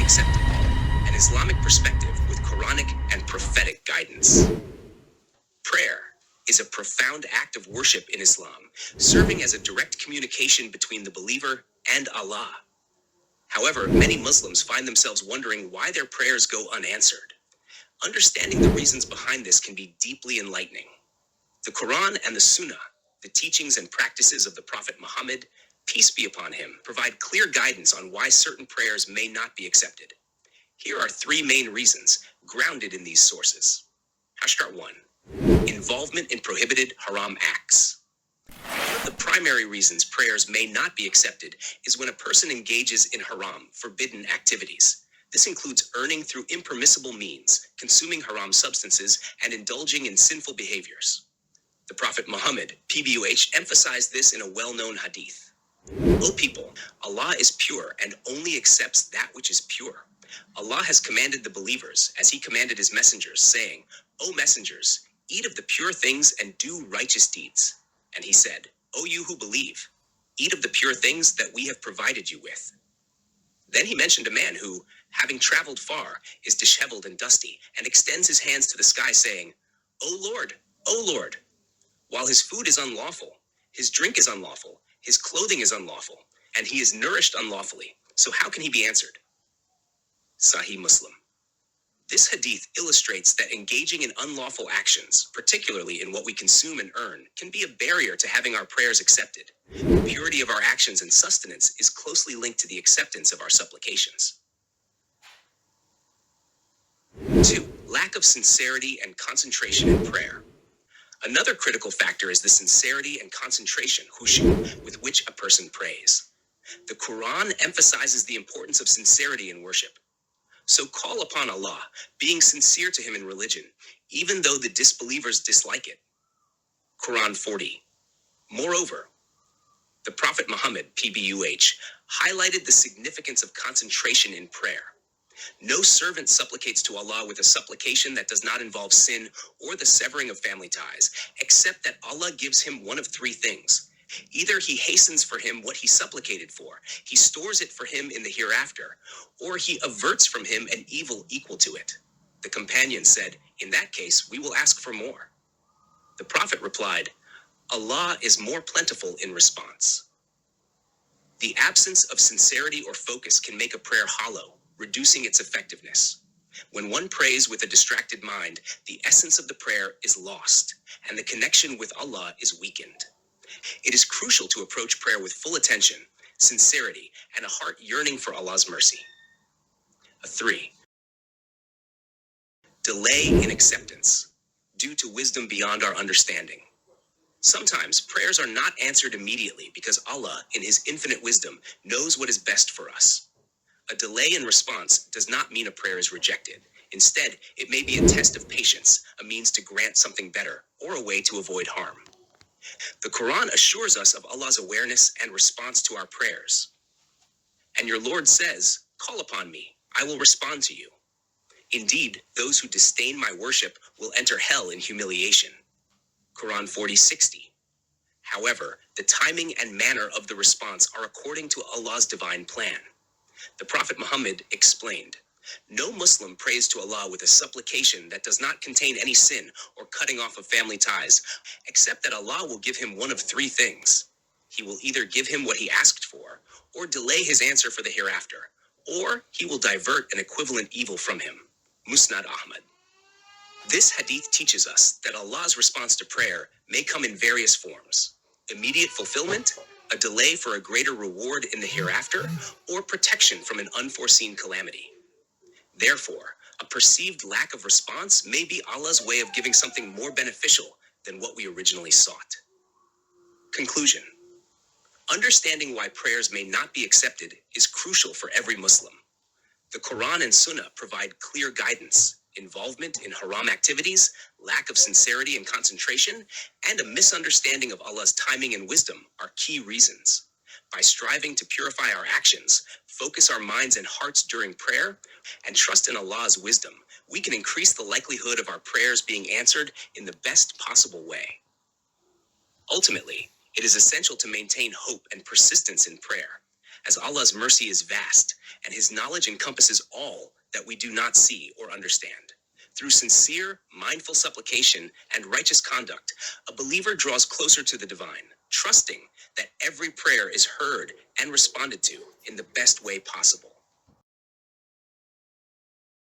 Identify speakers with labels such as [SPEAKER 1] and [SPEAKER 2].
[SPEAKER 1] accepted. An Islamic perspective with Quranic and prophetic guidance. Prayer is a profound act of worship in Islam, serving as a direct communication between the believer and Allah. However, many Muslims find themselves wondering why their prayers go unanswered. Understanding the reasons behind this can be deeply enlightening. The Quran and the Sunnah, the teachings and practices of the Prophet Muhammad, peace be upon him, provide clear guidance on why certain prayers may not be accepted. Here are three main reasons, grounded in these sources. Hashkar 1. Involvement in prohibited haram acts. One of the primary reasons prayers may not be accepted is when a person engages in haram, forbidden activities. This includes earning through impermissible means, consuming haram substances, and indulging in sinful behaviors. The Prophet Muhammad, PBUH, emphasized this in a well-known hadith. O people, Allah is pure and only accepts that which is pure. Allah has commanded the believers, as he commanded his messengers, saying, O messengers, eat of the pure things and do righteous deeds. And he said, O you who believe, eat of the pure things that we have provided you with. Then he mentioned a man who, having traveled far, is disheveled and dusty, and extends his hands to the sky, saying, O Lord, while his food is unlawful, his drink is unlawful, his clothing is unlawful, and he is nourished unlawfully. So how can he be answered? Sahih Muslim. This hadith illustrates that engaging in unlawful actions, particularly in what we consume and earn, can be a barrier to having our prayers accepted. The purity of our actions and sustenance is closely linked to the acceptance of our supplications. 2. Lack of sincerity and concentration in prayer. Another critical factor is the sincerity and concentration, khushu, with which a person prays. The Quran emphasizes the importance of sincerity in worship. So call upon Allah, being sincere to him in religion, even though the disbelievers dislike it. Quran 40. Moreover, the Prophet Muhammad, PBUH, highlighted the significance of concentration in prayer. No servant supplicates to Allah with a supplication that does not involve sin or the severing of family ties, except that Allah gives him one of three things. Either he hastens for him what he supplicated for, he stores it for him in the hereafter, or he averts from him an evil equal to it. The companion said, in that case, we will ask for more. The Prophet replied, Allah is more plentiful in response. The absence of sincerity or focus can make a prayer hollow, reducing its effectiveness. When one prays with a distracted mind, the essence of the prayer is lost, and the connection with Allah is weakened. It is crucial to approach prayer with full attention, sincerity, and a heart yearning for Allah's mercy. 3. Delay in acceptance, due to wisdom beyond our understanding. Sometimes prayers are not answered immediately because Allah, in his infinite wisdom, knows what is best for us. A delay in response does not mean a prayer is rejected. Instead, it may be a test of patience, a means to grant something better, or a way to avoid harm. The Quran assures us of Allah's awareness and response to our prayers. And your Lord says, call upon me, I will respond to you. Indeed, those who disdain my worship will enter hell in humiliation. Quran 40:60. However, the timing and manner of the response are according to Allah's divine plan. The Prophet Muhammad explained, no Muslim prays to Allah with a supplication that does not contain any sin or cutting off of family ties, except that Allah will give him one of three things. He will either give him what he asked for, or delay his answer for the hereafter, or he will divert an equivalent evil from him. Musnad Ahmad. This hadith teaches us that Allah's response to prayer may come in various forms: immediate fulfillment, a delay for a greater reward in the hereafter, or protection from an unforeseen calamity. Therefore, a perceived lack of response may be Allah's way of giving something more beneficial than what we originally sought. Conclusion. Understanding why prayers may not be accepted is crucial for every Muslim. The Quran and Sunnah provide clear guidance. Involvement in haram activities, lack of sincerity and concentration, and a misunderstanding of Allah's timing and wisdom are key reasons. By striving to purify our actions, focus our minds and hearts during prayer, and trust in Allah's wisdom, we can increase the likelihood of our prayers being answered in the best possible way. Ultimately, it is essential to maintain hope and persistence in prayer. as Allah's mercy is vast, and His knowledge encompasses all that we do not see or understand. Through sincere, mindful supplication and righteous conduct, a believer draws closer to the divine, trusting that every prayer is heard and responded to in the best way possible.